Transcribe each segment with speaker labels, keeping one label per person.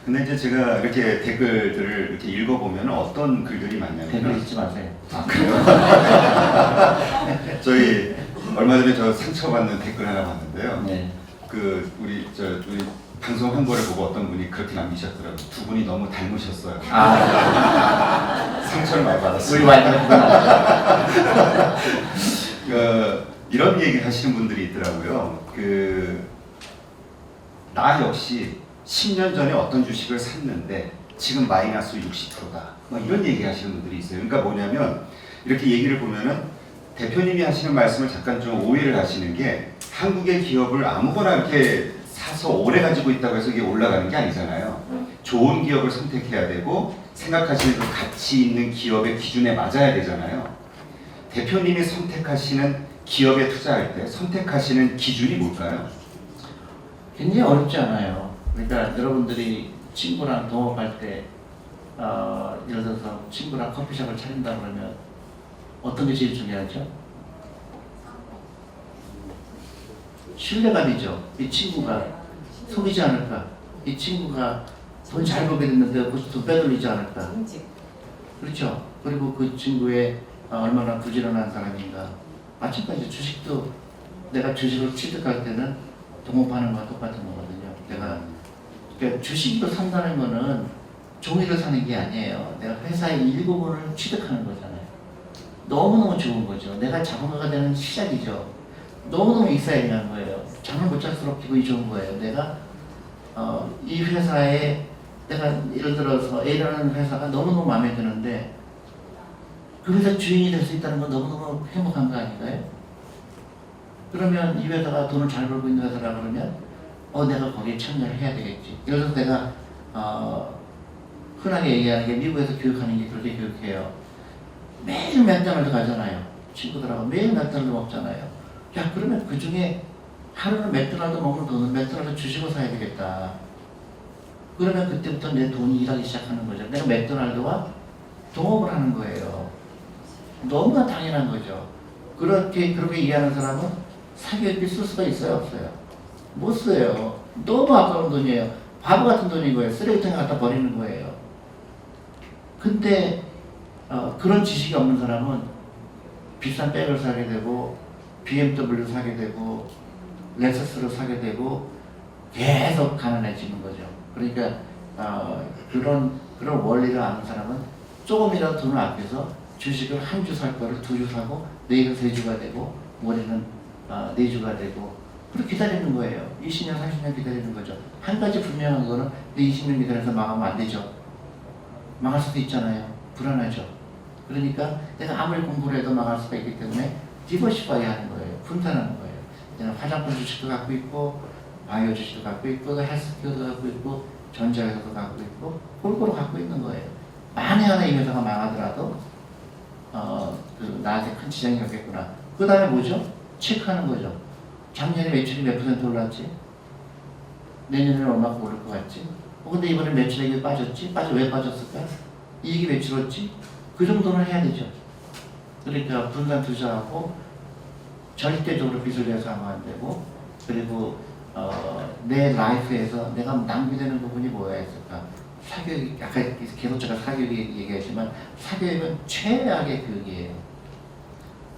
Speaker 1: 근데 이제 제가 이렇게 댓글들을 이렇게 읽어보면 어떤 글들이 많냐면
Speaker 2: 댓글 읽지 마세요.
Speaker 1: 아, 그래요? 저희 얼마 전에 저 상처받는 댓글 하나 봤는데요.
Speaker 2: 네.
Speaker 1: 우리 방송 홍보를 보고 어떤 분이 그렇게 남기셨더라고요. 두 분이 너무 닮으셨어요. 상처를 많이 받았어요.
Speaker 2: 우리 와이프는
Speaker 1: 이런 얘기 하시는 분들이 있더라고요. 나 역시 10년 전에 어떤 주식을 샀는데 지금 마이너스 60%다. 뭐 이런 얘기 하시는 분들이 있어요. 그러니까 뭐냐면 이렇게 얘기를 보면은 대표님이 하시는 말씀을 잠깐 좀 오해를 하시는 게 한국의 기업을 아무거나 이렇게 사서 오래 가지고 있다고 해서 이게 올라가는 게 아니잖아요. 좋은 기업을 선택해야 되고 생각하시는 그 가치 있는 기업의 기준에 맞아야 되잖아요. 대표님이 선택하시는 기업에 투자할 때 선택하시는 기준이 뭘까요?
Speaker 2: 굉장히 어렵지 않아요. 그러니까 여러분들이 친구랑 동업할 때 예를 들어서 친구랑 커피숍을 차린다 그러면 어떤 게 제일 중요하죠? 신뢰감이죠. 이 친구가 속이지 않을까? 이 친구가 돈 잘 벌게 됐는데 그것도 돈 빼돌리지 않을까? 그렇죠. 그리고 그 친구의 얼마나 부지런한 사람인가. 마찬가지 주식도 내가 주식을 취득할 때는 동업하는 거와 똑같은 거거든요. 그러니까 주식도 산다는 거는 종이를 사는 게 아니에요. 내가 회사의 일부분을 취득하는 거잖아요. 너무너무 좋은 거죠. 내가 자본가가 되는 시작이죠. 너무너무 익사이팅한 거예요. 잠을 못 잘수록 기분이 좋은 거예요. 내가 이 회사에 내가 예를 들어서 A라는 회사가 너무너무 마음에 드는데 그 회사 주인이 될 수 있다는 건 너무너무 행복한 거 아닌가요? 그러면 이 회사가 돈을 잘 벌고 있는 회사라 그러면 내가 거기에 참여를 해야 되겠지. 예를 들어서 내가 흔하게 얘기하는 게 미국에서 교육하는 게 그렇게 교육해요. 매일 맥도날드 가잖아요. 친구들하고 매일 맥도날드 먹잖아요. 야, 그러면 그 중에 하루는 맥도날드 먹는 돈은 맥도날드 주식을 사야 되겠다. 그러면 그때부터 내 돈이 일하기 시작하는 거죠. 내가 맥도날드와 동업을 하는 거예요. 너무나 당연한 거죠. 그렇게 이해하는 사람은 사교육비 쓸 수가 있어요, 없어요? 못 써요. 너무 아까운 돈이에요. 바보 같은 돈인 거예요. 쓰레기통에 갖다 버리는 거예요. 근데 그런 지식이 없는 사람은 비싼 백을 사게 되고 BMW 사게 되고 렉서스를 사게 되고 계속 가난해지는 거죠. 그러니까 그런 원리를 아는 사람은 조금이라도 돈을 아껴서 주식을 한 주 살 거를 두 주 사고 내일은 세 주가 되고 모레는 네 주가 되고 그렇게 기다리는 거예요. 20년, 30년 기다리는 거죠. 한 가지 분명한 거는 내 20년 기다려서 망하면 안 되죠. 망할 수도 있잖아요. 불안하죠. 그러니까 내가 아무리 공부를 해도 망할 수가 있기 때문에 디버시파이 하는 거예요. 분산하는 거예요. 내가 화장품 주식도 갖고 있고 바이오 주식도 갖고 있고 헬스케어도 갖고 있고 전자회사도 갖고 있고 골고루 갖고 있는 거예요. 만에 하나 이 회사가 망하더라도 나한테 큰 지장이 없겠구나. 그 다음에 뭐죠? 체크하는 거죠. 작년에 매출이 몇 퍼센트 올랐지? 내년에는 얼마큼 오를 것 같지? 근데 이번에 매출액이 빠졌지? 왜 빠졌을까? 이익이 왜 줄었지? 그 정도는 해야 되죠. 그러니까 분산 투자하고 절대적으로 빚을 내서 하면 안 되고 그리고 내 라이프에서 내가 낭비되는 부분이 뭐가 있을까? 사교육, 아까 계속 제가 사교육 얘기했지만 사교육은 최악의 교육이에요.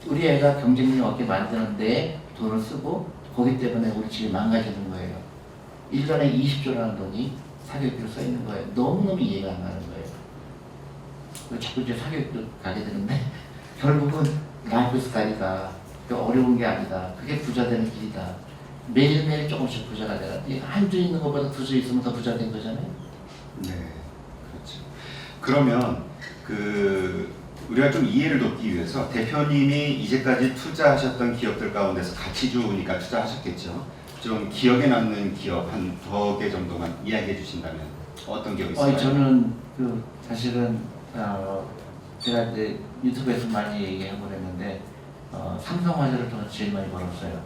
Speaker 2: 우리 애가 경쟁력 없게 만드는데 돈을 쓰고 거기 때문에 우리 집이 망가지는 거예요. 1년에 20조라는 돈이 사교육비로 써 있는 거예요. 너무너무 이해가 안 가는 거예요. 자꾸 이제 사교육도 가게 되는데 결국은 라이프 스타일이다. 어려운 게 아니다. 그게 부자 되는 길이다. 매일매일 조금씩 부자가 되라. 한 주 있는 것보다 두 주 있으면 더 부자 된 거잖아요.
Speaker 1: 네, 그렇죠. 그러면 우리가 좀 이해를 돕기 위해서 대표님이 이제까지 투자하셨던 기업들 가운데서 가치주니까 투자하셨겠죠. 좀 기억에 남는 기업 한 2개 정도만 이야기해 주신다면 어떤 기업 있을까요?
Speaker 2: 저는 사실은 제가 이제 유튜브에서 많이 얘기하고 그랬는데 삼성화재를 더 제일 많이 벌었어요.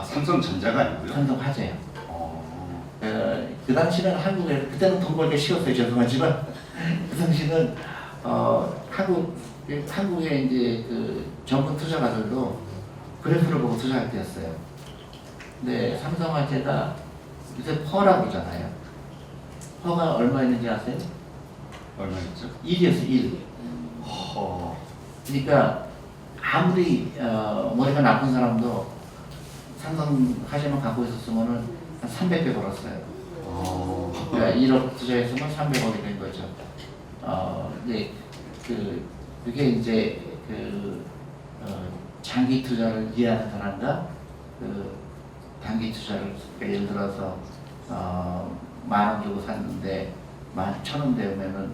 Speaker 1: 삼성전자가 아니고요?
Speaker 2: 삼성화재요. 그 당시는 한국에 그때는 돈 벌기 쉬웠어요. 죄송하지만 그 당시는 한국에 이제 전문 투자가들도 그래프를 보고 투자할 때였어요. 근데 삼성화재가 요새 퍼라고잖아요. 허가 얼마 있는지 아세요?
Speaker 1: 얼마였죠?
Speaker 2: 1이었어요, 1. 그러니까 아무리 머리가 나쁜 사람도 삼성화재만 갖고 있었으면은 한 300배 벌었어요. 그러니까 1억 투자했으면 300억이 된 거죠. 근데 그게 이제 장기 투자를 이해하는 사람과 단기 투자를, 그러니까 예를 들어서 10,000원 주고 샀는데 11,000원 되면은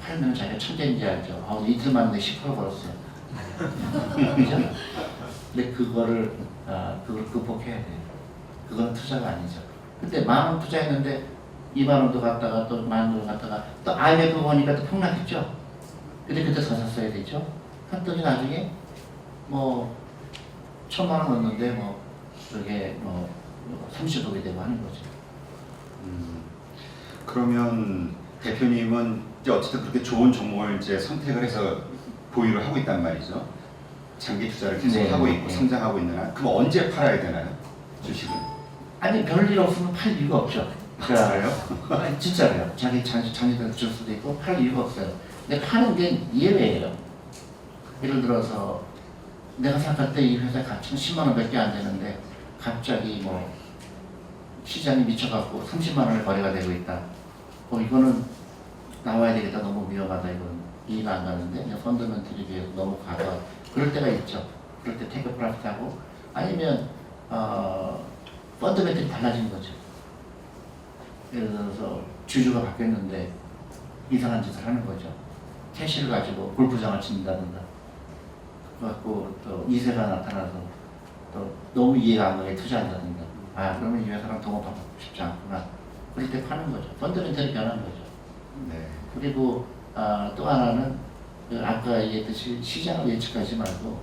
Speaker 2: 팔면 자기가 천재인지 알죠. 이틀 만에 10% 벌었어요. 그죠? 근데 그걸 극복해야 돼요. 그건 투자가 아니죠. 근데 10,000원 투자했는데 20,000원도 갔다가 또 10,000원도 갔다가 또 IMF 보니까 또 폭락했죠. 근데 그때 더 샀어야 되죠. 했더니 나중에 뭐 1,000,000원 넣었는데 뭐 그게 뭐 30억이 되고 하는 거죠.
Speaker 1: 그러면 대표님은 이제 어쨌든 그렇게 좋은 종목을 이제 선택을 해서 보유를 하고 있단 말이죠. 장기 투자를 계속
Speaker 2: 네,
Speaker 1: 하고 있고
Speaker 2: 네.
Speaker 1: 성장하고 있는 한. 그럼 언제 팔아야 되나요? 주식은?
Speaker 2: 아니 별일 없으면 팔 이유가 없죠.
Speaker 1: 그래요?
Speaker 2: 아니, 진짜로요. 자기 장기들 줄 수도 있고 팔 이유가 없어요. 근데 파는 게 예외예요. 예를 들어서 내가 생각할 때 이 회사 가치는 10만 원밖에 안 되는데 갑자기 뭐 시장이 미쳐갖고 30만 원의 거래가 되고 있다. 이거는 나와야 되겠다. 너무 위험하다. 이건 이해가 안 가는데 그냥 펀더멘털에 비해서 너무 과도하다. 그럴 때가 있죠. 그럴 때 테이크 프라핏하고 아니면 펀더멘털이 달라진 거죠. 예를 들어서 주주가 바뀌었는데 이상한 짓을 하는 거죠. 캐시를 가지고 골프장을 친다든가 그래갖고 또 이세가 나타나서 또 너무 이해가 안 가게 투자한다든가 그러면 이 회사랑 동업하고 싶지 않구나. 그럴 때 파는 거죠. 펀더멘털이 변한 거죠.
Speaker 1: 네.
Speaker 2: 그리고 또 하나는 아까 얘기했듯이 시장을 예측하지 말고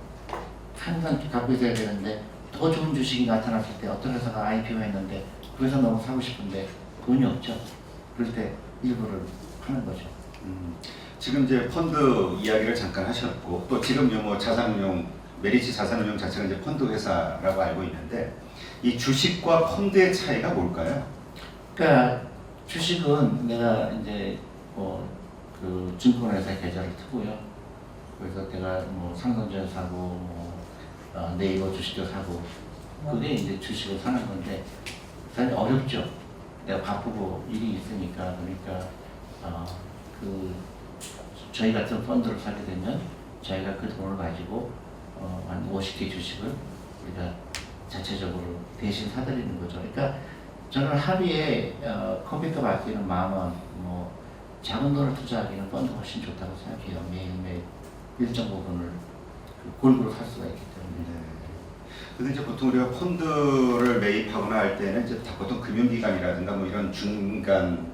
Speaker 2: 항상 갖고 있어야 되는데 더 좋은 주식이 나타났을 때 어떤 회사가 IPO 했는데 그 회사 너무 사고 싶은데 돈이 없죠. 그럴 때 일부를 하는 거죠.
Speaker 1: 지금 이제 펀드 이야기를 잠깐 하셨고 또 지금 뭐 자산운용 메리츠 자산운용 자체가 이제 펀드 회사라고 알고 있는데 이 주식과 펀드의 차이가 뭘까요?
Speaker 2: 그러니까 주식은 내가 이제 그 증권회사 계좌를 트고요. 그래서 내가 뭐 삼성전자 사고 뭐 네이버 주식도 사고 그게 이제 주식을 사는 건데 사실 어렵죠. 내가 바쁘고 일이 있으니까 그러니까 저희 같은 펀드를 사게 되면 저희가 그 돈을 가지고 한 50개 주식을 우리가 자체적으로 대신 사드리는 거죠. 그러니까 저는 하루에 컴퓨터 받기는 10,000원, 뭐 작은 돈을 투자하기는 펀드 훨씬 좋다고 생각해요. 매일매일 일정 부분을 골고루 살 수가 있기 때문에.
Speaker 1: 네. 근데 이제 보통 우리가 펀드를 매입하거나 할 때는 이제 다 보통 금융기관이라든가 뭐 이런 중간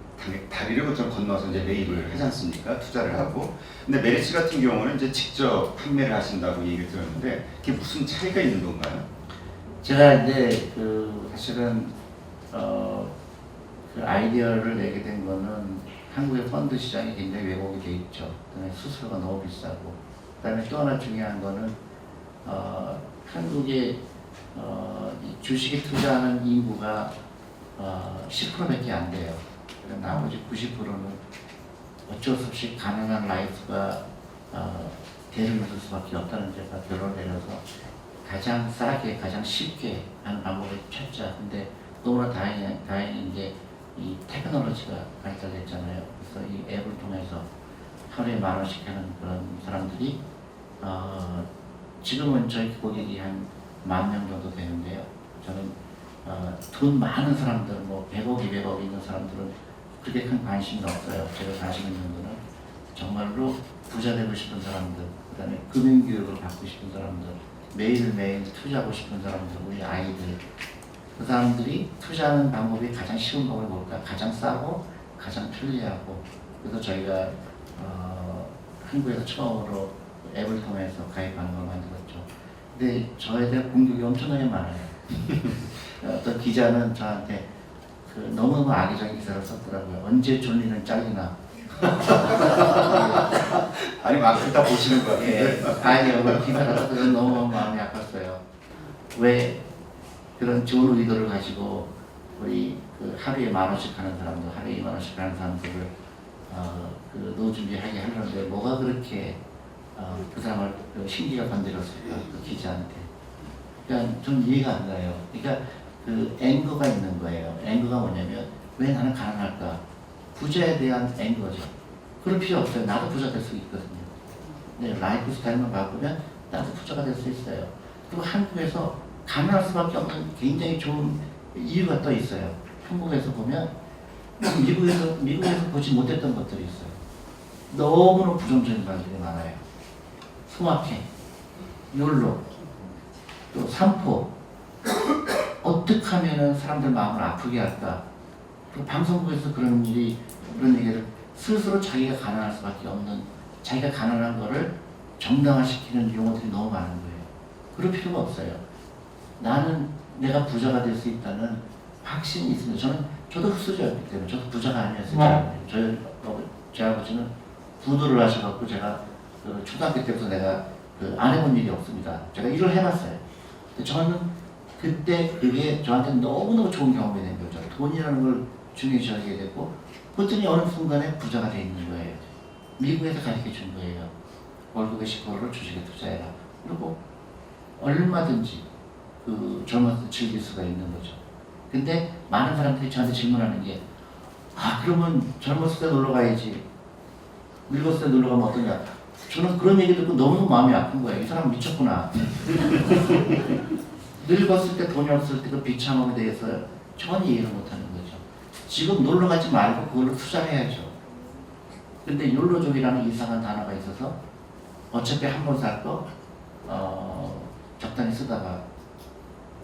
Speaker 1: 다리를 좀 건너서 이제 매입을 하지 않습니까? 투자를 하고. 근데 메리츠 같은 경우는 이제 직접 판매를 하신다고 얘기를 들었는데 그게 무슨 차이가 있는 건가요?
Speaker 2: 제가 이제 사실은 그 아이디어를 내게 된 거는 한국의 펀드 시장이 굉장히 왜곡이 돼 있죠. 그다음에 수수료가 너무 비싸고, 그다음에 또 하나 중요한 거는 한국의 이 주식에 투자하는 인구가 10%밖에 안 돼요. 나머지 90%는 어쩔 수 없이 가난한 라이프가 대를 이룰 수밖에 없다는 제가 결론을 내려서 가장 싸게, 가장 쉽게 하는 방법을 찾자. 근데 너무나 다행히 이제 이 테크놀로지가 발달됐잖아요. 그래서 이 앱을 통해서 하루에 10,000원씩 하는 그런 사람들이 지금은 저희 고객이 한 10,000명 정도 되는데요. 저는 돈 많은 사람들, 뭐 100억, 200억 있는 사람들은 그렇게 큰 관심이 없어요. 제가 40년 정도는 정말로 부자 되고 싶은 사람들, 그 다음에 금융교육을 받고 싶은 사람들, 매일매일 투자하고 싶은 사람들, 우리 아이들, 그 사람들이 투자하는 방법이 가장 쉬운 방법이 뭘까? 가장 싸고 가장 편리하고. 그래서 저희가 한국에서 처음으로 앱을 통해서 가입하는 걸 만들었죠. 근데 저에 대한 공격이 엄청나게 많아요. 어떤 기자는 저한테 너무너무 악의적인 기사를 썼더라고요. 언제 존리는 잘리나.
Speaker 1: 아니 막 다 보시는 거
Speaker 2: 예,
Speaker 1: 같은데.
Speaker 2: 아니요. 기사가 써서 너무 마음이 아팠어요. 왜 그런 좋은 의도를 가지고 우리 그 하루에 10,000원씩 하는 사람들, 하루에 20,000원씩 하는 사람들을 그 노후 준비하게 하려는데 뭐가 그렇게 그 사람을 그 신기가 건드렸을까 그 기자한테. 그러니까 좀 이해가 안 가요. 그러니까 그 앵거가 있는 거예요. 앵거가 뭐냐면 왜 나는 가난할까? 부자에 대한 앵거죠. 그럴 필요 없어요. 나도 부자 될 수 있거든요. 네, 라이프 스타일만 바꾸면 나도 부자가 될 수 있어요. 그리고 한국에서 가난할 수밖에 없는 굉장히 좋은 이유가 또 있어요. 한국에서 보면 미국에서 보지 못했던 것들이 있어요. 너무나 부정적인 말들이 많아요. 소확행, 욜로, 또 삼포. 어떻게 하면은 사람들 마음을 아프게 할까? 그리고 방송국에서 그런 얘기를 스스로 자기가 가난할 수밖에 없는, 자기가 가난한 거를 정당화시키는 용어들이 너무 많은 거예요. 그럴 필요가 없어요. 나는 내가 부자가 될 수 있다는 확신이 있습니다. 저도 흑수저였기 때문에 저도 부자가 아니었어요. 제 아버지는 부도를 하셔갖고 제가 그 초등학교 때부터 내가 안 해본 일이 없습니다. 제가 일을 해봤어요. 근데 저는 그때 그게 저한테 너무너무 좋은 경험이 된 거죠. 돈이라는 걸 중요시 여기게 됐고, 그랬더니 어느 순간에 부자가 돼 있는 거예요. 미국에서 가르쳐 준 거예요. 월급의 10%를 주식에 투자해라. 그리고 얼마든지 그 젊어서 즐길 수가 있는 거죠. 근데 많은 사람들이 저한테 질문하는 게, 그러면 젊었을 때 놀러 가야지, 늙었을 때 놀러 가면 어떠냐. 저는 그런 얘기 듣고 너무 마음이 아픈 거예요. 이 사람 미쳤구나. 늙었을 때 돈이 없을 때 그 비참함에 대해서 전혀 이해를 못하는 거죠. 지금 놀러 가지 말고 그걸로 투자해야죠. 근데 욜로족이라는 이상한 단어가 있어서 어차피 한 번 살 거 적당히 쓰다가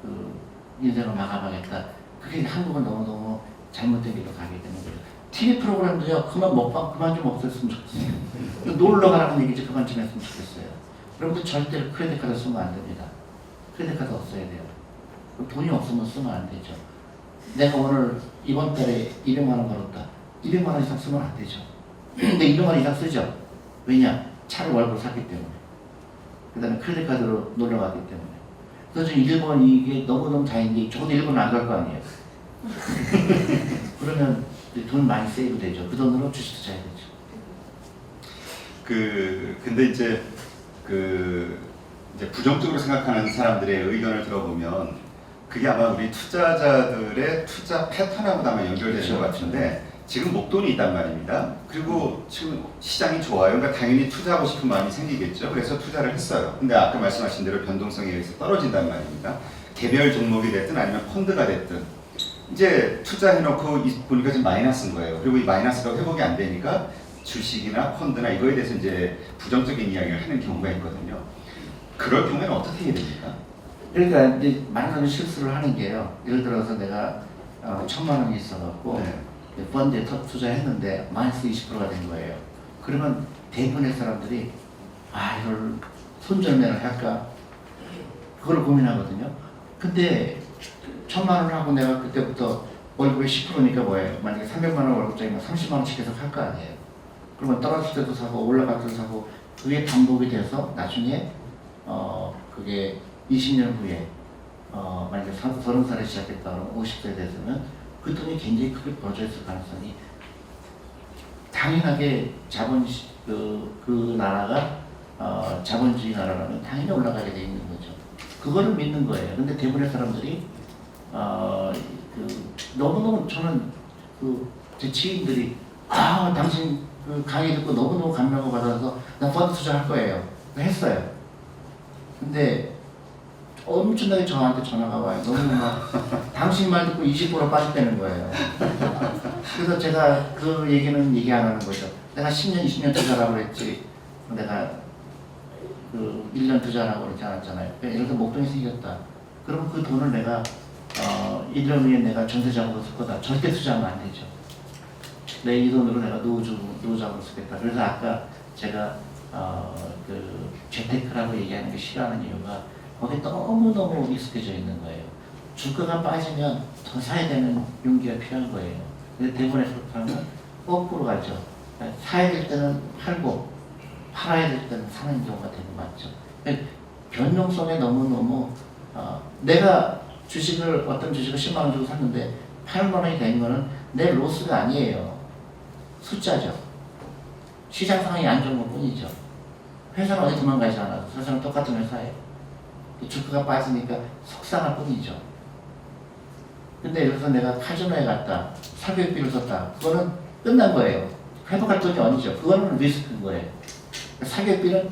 Speaker 2: 그 인생을 마감하겠다. 그게 한국은 너무너무 잘못된 길로 가게 되는 거죠. TV 프로그램도요, 먹방 그만 좀 없었으면 좋겠어요. 놀러 가라는 얘기지 그만 좀 했으면 좋겠어요. 여러분들 절대로 크레딧 카드 쓰면 안 됩니다. 크레딧 카드 없어야 돼요. 돈이 없으면 쓰면 안 되죠. 내가 오늘 이번 달에 200만 원 벌었다. 200만 원 이상 쓰면 안 되죠. 근데 200만 원 이상 쓰죠. 왜냐? 차를 월급을 샀기 때문에. 그 다음에 크레딧 카드로 놀러 갔기 때문에. 그래서 일본 이게 너무너무 다행인데 적어도 일본은 안 갈 거 아니에요. 그러면 돈 많이 세이브 되죠. 그 돈으로 주식 투자해야 되죠.
Speaker 1: 근데 이제 이제 부정적으로 생각하는 사람들의 의견을 들어보면 그게 아마 우리 투자자들의 투자 패턴하고도 아마 연결되는 것 같은데, 지금 목돈이 있단 말입니다. 그리고 지금 시장이 좋아요. 그러니까 당연히 투자하고 싶은 마음이 생기겠죠. 그래서 투자를 했어요. 근데 아까 말씀하신 대로 변동성에 의해서 떨어진단 말입니다. 개별 종목이 됐든 아니면 펀드가 됐든 이제 투자해놓고 보니까 지금 마이너스인 거예요. 그리고 이 마이너스가 회복이 안 되니까 주식이나 펀드나 이거에 대해서 이제 부정적인 이야기를 하는 경우가 있거든요. 그럴 경우에는 어떻게 해야 됩니까?
Speaker 2: 그러니까 이제 많은 사람이 실수를 하는 게요. 예를 들어서 내가 1,000만 원이 있어갖고 펀드에 투자했는데 마이너스 20%가 된 거예요. 그러면 대부분의 사람들이 이걸 손절매를 할까? 그걸 고민하거든요. 근데 1,000만 원 하고 내가 그때부터 월급의 10%니까 뭐예요? 만약에 300만 원 월급짜리면 30만 원씩 계속 할 거 아니에요. 그러면 떨어질 때도 사고 올라갈 때도 사고, 그게 반복이 돼서 나중에 그게 20년 후에 만약에 30살에 시작했다 그러면 50세 됐으면 그 돈이 굉장히 크게 벌어져 있을 가능성이, 당연하게 그 나라가 자본주의 나라라면 당연히 올라가게 돼 있는 거죠. 그거를 믿는 거예요. 근데 대부분의 사람들이 너무너무, 저는 제 지인들이 당신 그 강의 듣고 너무너무 감명을 받아서 나 펀드 투자할 거예요. 했어요. 근데 엄청나게 저한테 전화가 와요. 너무 당신 말 듣고 20% 빠졌다는 거예요. 그래서 제가 그 얘기는 얘기 안 하는 거죠. 내가 10년, 20년 투자라고 그랬지. 내가 1년 투자라고 그러지 않았잖아요. 예를 들어 목돈이 생겼다. 그러면 그 돈을 내가 1년 후에 내가 전세자금으로 쓸 거다. 절대 투자하면 안 되죠. 내 이 돈으로 내가 노후자금으로 쓰겠다. 그래서 아까 제가 재테크라고 얘기하는 게 싫어하는 이유가 거기에 너무너무 익숙해져 있는 거예요. 주가가 빠지면 더 사야 되는 용기가 필요한 거예요. 근데 대부분의 그렇다면 거꾸로 가죠. 사야 될 때는 팔고 팔아야 될 때는 사는 경우가 되는 거 맞죠. 변동성에 너무너무 내가 어떤 주식을 10만 원 주고 샀는데 8만 원이 된 거는 내 로스가 아니에요. 숫자죠. 시장 상황이 안 좋은 것 뿐이죠. 회사는 어디 도망가지 않아도 회사는 똑같은 회사예요. 주가가 빠지니까 속상할 뿐이죠. 근데 예를 들어서 내가 카지노에 갔다, 사교육비를 썼다. 그거는 끝난 거예요. 회복할 돈이 아니죠. 그거는 리스크인 거예요. 사교육비는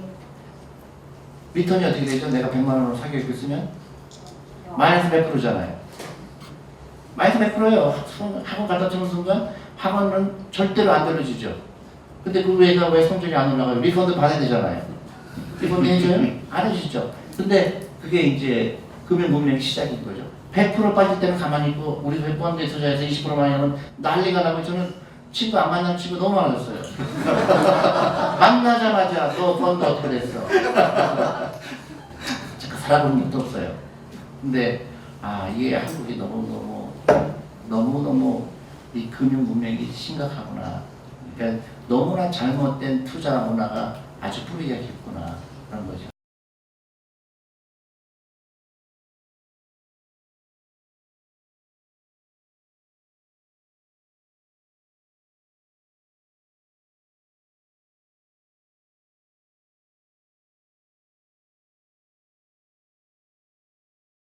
Speaker 2: 리턴이 어떻게 되죠? 내가 100만 원으로 사교육비 쓰면 마이너스 100%잖아요. 마이너스 100%예요. 학원 갖다 주는 순간 학원은 절대로 안 돌려주죠. 근데 그 외가 왜 성적이 안 올라가요? 리펀드 받아야 되잖아요. 리펀드 해줘요? 안 해주죠. 근데 그게 이제 금융문명의 시작인 거죠. 100% 빠질 때는 가만히 있고 우리 펀드에 투자해서 20%만 하면 난리가 나고 저는 친구 안 만나는 친구 너무 많아졌어요. 만나자마자 너 펀드 어떻게 됐어? 잠깐 살아본 적도 없어요. 근데 이게 한국이 너무너무 이 금융 문명이 심각하구나. 그러니까 너무나 잘못된 투자 문화가 아주 뿌리가 깊구나 그런 거죠.